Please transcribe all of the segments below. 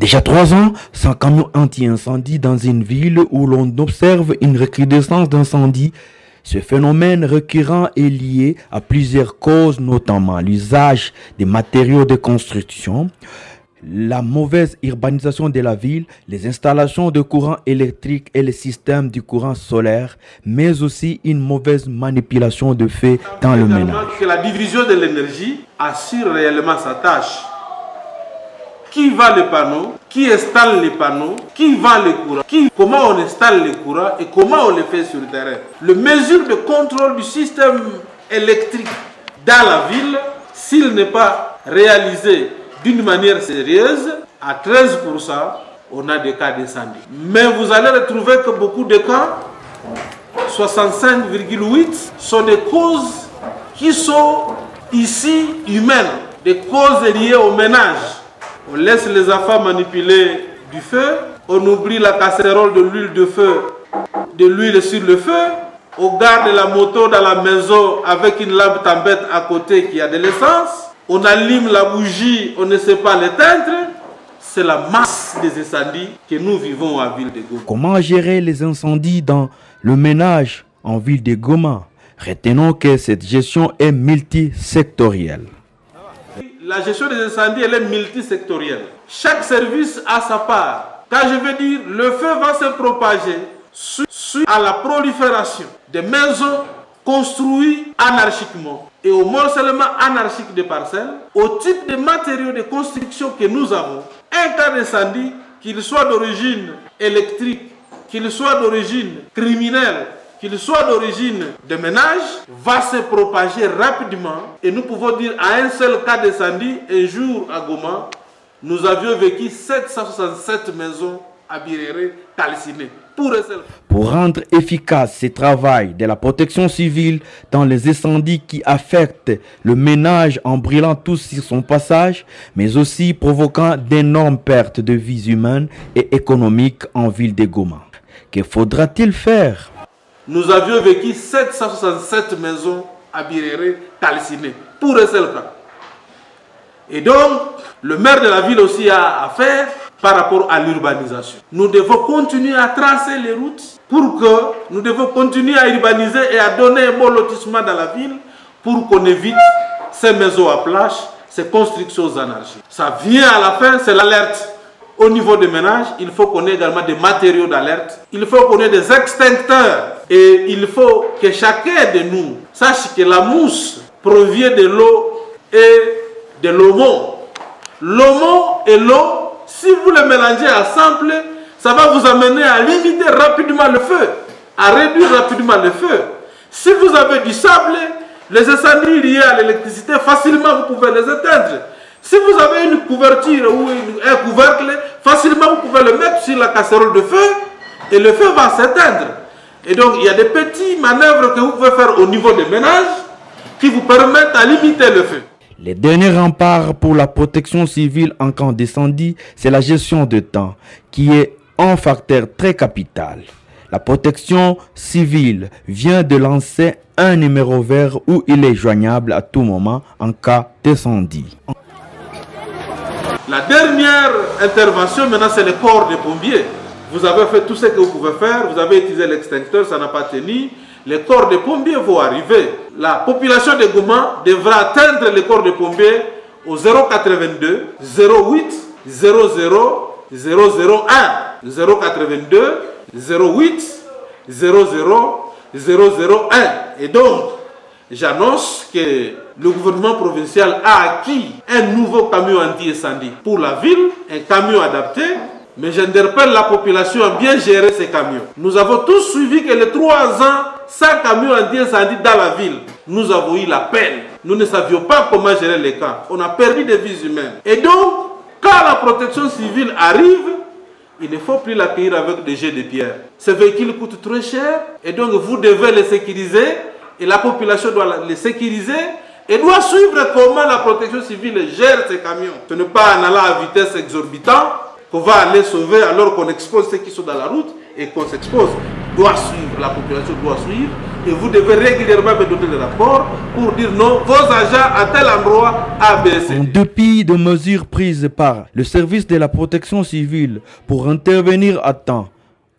Déjà 3 ans, sans camion anti-incendie dans une ville où l'on observe une recrudescence d'incendies. Ce phénomène récurrent est lié à plusieurs causes, notamment l'usage des matériaux de construction, la mauvaise urbanisation de la ville, les installations de courant électrique et les systèmes du courant solaire, mais aussi une mauvaise manipulation de feu dans le ménage. Que la division de l'énergie assure réellement sa tâche. Qui vend les panneaux, qui installe les panneaux, qui vend les courants, comment on installe les courants et comment on les fait sur le terrain. Les mesures de contrôle du système électrique dans la ville, s'il n'est pas réalisé d'une manière sérieuse, à 13%, on a des cas d'incendie. Mais vous allez retrouver que beaucoup de cas, 65,8%, sont des causes qui sont ici humaines, des causes liées au ménage. On laisse les enfants manipuler du feu, on oublie la casserole de l'huile de feu, de l'huile sur le feu, on garde la moto dans la maison avec une lampe tempête à côté qui a de l'essence, on allume la bougie, on ne sait pas l'éteindre. C'est la masse des incendies que nous vivons à Ville de Goma. Comment gérer les incendies dans le ménage en Ville de Goma? Retenons que cette gestion est multisectorielle. La gestion des incendies, elle est multisectorielle. Chaque service a sa part. Quand je veux dire, le feu va se propager suite à la prolifération des maisons construites anarchiquement et au morcellement anarchique des parcelles, au type de matériaux de construction que nous avons. Un cas d'incendie, qu'il soit d'origine électrique, qu'il soit d'origine criminelle, qu'il soit d'origine de ménage, va se propager rapidement. Et nous pouvons dire à un seul cas d'incendie, un jour à Goma, nous avions vécu 767 maisons à Birere calcinées. Pour rendre efficace ce travail de la protection civile dans les incendies qui affectent le ménage en brûlant tout sur son passage, mais aussi provoquant d'énormes pertes de vies humaines et économiques en Ville de Goma. Que faudra-t-il faire? Nous avions vécu 767 maisons à Birere calcinées, pour un seul cas. Et donc, le maire de la ville aussi a à faire par rapport à l'urbanisation. Nous devons continuer à tracer les routes pour que nous devons continuer à urbaniser et à donner un bon lotissement dans la ville pour qu'on évite ces maisons à plage, ces constructions anarchiques. Ça vient à la fin, c'est l'alerte. Au niveau des ménages, il faut qu'on ait également des matériaux d'alerte. Il faut qu'on ait des extincteurs. Et il faut que chacun de nous sache que la mousse provient de l'eau et de l'aumont. L'aumont et l'eau, si vous les mélangez ensemble, ça va vous amener à limiter rapidement le feu, à réduire rapidement le feu. Si vous avez du sable, les incendies liés à l'électricité, facilement vous pouvez les éteindre. Si vous avez une couverture ou un couvercle, facilement vous pouvez le mettre sur la casserole de feu et le feu va s'éteindre. Et donc il y a des petites manœuvres que vous pouvez faire au niveau des ménages qui vous permettent à limiter le feu. Les derniers remparts pour la protection civile en cas d'incendie, c'est la gestion de temps, qui est un facteur très capital. La protection civile vient de lancer un numéro vert où il est joignable à tout moment en cas d'incendie. La dernière intervention, maintenant, c'est le corps des pompiers. Vous avez fait tout ce que vous pouvez faire, vous avez utilisé l'extincteur, ça n'a pas tenu. Les corps de pompiers vont arriver. La population de Goma devra atteindre les corps de pompiers au 082 08 00 001. 082 08 00 001. Et donc, j'annonce que le gouvernement provincial a acquis un nouveau camion anti-incendie pour la ville, un camion adapté. Mais j'interpelle la population à bien gérer ces camions. Nous avons tous suivi que les 3 ans, 100 camions anti-incendie dans la ville. Nous avons eu la peine. Nous ne savions pas comment gérer les cas. On a perdu des vies humaines. Et donc, quand la protection civile arrive, il ne faut plus l'accueillir avec des jets de pierre. Ces véhicules coûtent très cher et donc vous devez les sécuriser et la population doit les sécuriser et doit suivre comment la protection civile gère ces camions. Ce n'est pas en allant à vitesse exorbitante qu'on va aller sauver alors qu'on expose ceux qui sont dans la route et qu'on s'expose. Doit suivre, la population doit suivre Et vous devez régulièrement me donner des rapports pour dire non, vos agents à tel endroit ABC. En dépit de mesures prises par le service de la protection civile pour intervenir à temps,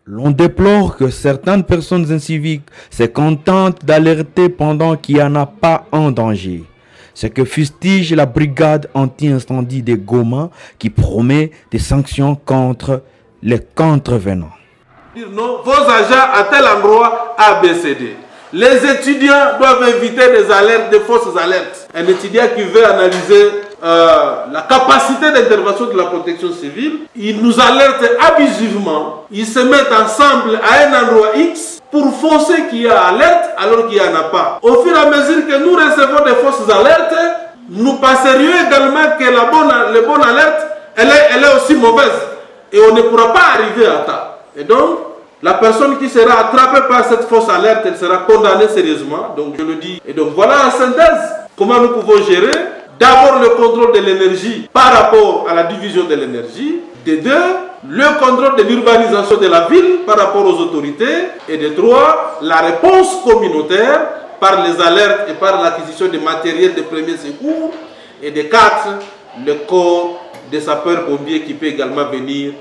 l'on déplore que certaines personnes inciviques se contentent d'alerter pendant qu'il n'y en a pas un danger. Ce que fustige la brigade anti-incendie de Goma qui promet des sanctions contre les contrevenants. Dire non, vos agents à tel endroit ABCD. Les étudiants doivent éviter des alertes, des fausses alertes. Un étudiant qui veut analyser la capacité d'intervention de la protection civile, il nous alerte abusivement. Ils se mettent ensemble à un endroit X pour forcer qu'il y a alerte alors qu'il n'y en a pas. Au fur et à mesure que nous recevons des fausses alertes, nous passerions également que la bonne alerte, elle est aussi mauvaise. Et on ne pourra pas arriver à temps. Et donc, la personne qui sera attrapée par cette fausse alerte, elle sera condamnée sérieusement. Donc, je le dis. Et donc, voilà en synthèse comment nous pouvons gérer. D'abord, le contrôle de l'énergie par rapport à la division de l'énergie. De deux, le contrôle de l'urbanisation de la ville par rapport aux autorités. Et de trois, la réponse communautaire par les alertes et par l'acquisition de matériel de premier secours. Et de quatre, le corps des sapeurs-pompiers qui peut également venir